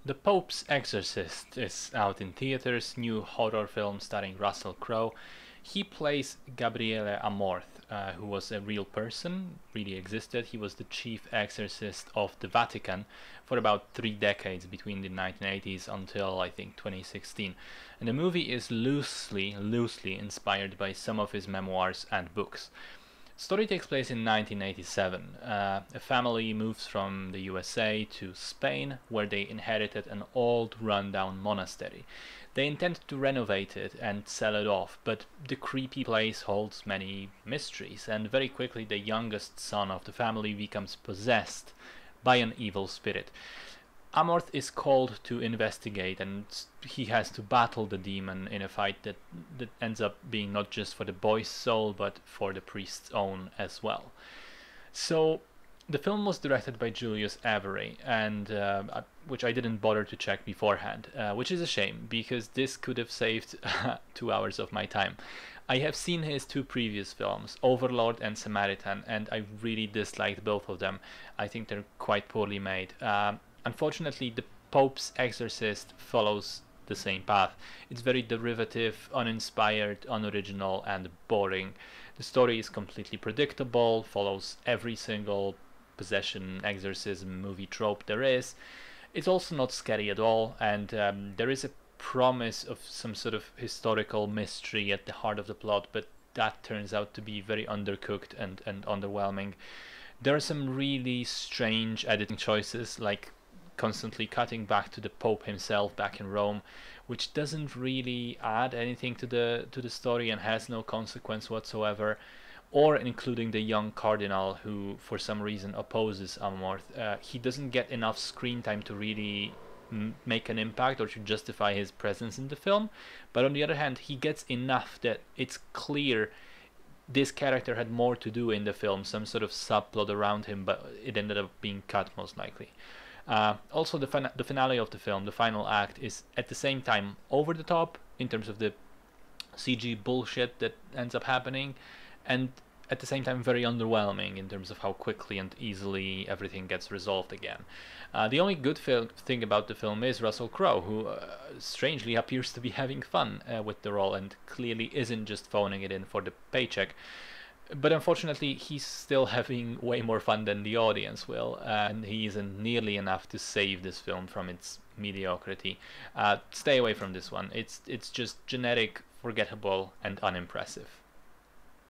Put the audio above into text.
The Pope's Exorcist is out in theaters, new horror film starring Russell Crowe. He plays Gabriele Amorth, who was a real person, really existed. He was the chief exorcist of the Vatican for about 3 decades between the 1980s until I think 2016. And the movie is loosely inspired by some of his memoirs and books. Story takes place in 1987. A family moves from the USA to Spain, where they inherited an old rundown monastery. They intend to renovate it and sell it off, but the creepy place holds many mysteries, and very quickly the youngest son of the family becomes possessed by an evil spirit. Amorth is called to investigate, and he has to battle the demon in a fight that ends up being not just for the boy's soul, but for the priest's own as well. So, the film was directed by Julius Avery, and which I didn't bother to check beforehand, which is a shame because this could have saved 2 hours of my time. I have seen his two previous films, Overlord and Samaritan, and I really disliked both of them. I think they're quite poorly made. Unfortunately, the Pope's Exorcist follows the same path. It's very derivative, uninspired, unoriginal, and boring. The story is completely predictable, follows every single possession, exorcism, movie trope there is. It's also not scary at all, and there is a promise of some sort of historical mystery at the heart of the plot, but that turns out to be very undercooked and underwhelming. There are some really strange editing choices, like constantly cutting back to the Pope himself back in Rome, which doesn't really add anything to the story and has no consequence whatsoever, or including the young cardinal who for some reason opposes Amorth. He doesn't get enough screen time to really make an impact or to justify his presence in the film, but on the other hand he gets enough that it's clear this character had more to do in the film, some sort of subplot around him, but it ended up being cut most likely. Also, the finale of the film, the final act, is at the same time over the top in terms of the CG bullshit that ends up happening, and at the same time very underwhelming in terms of how quickly and easily everything gets resolved again. The only good thing about the film is Russell Crowe, who strangely appears to be having fun with the role and clearly isn't just phoning it in for the paycheck. But unfortunately, he's still having way more fun than the audience will, and he isn't nearly enough to save this film from its mediocrity. Stay away from this one. It's just generic, forgettable, and unimpressive.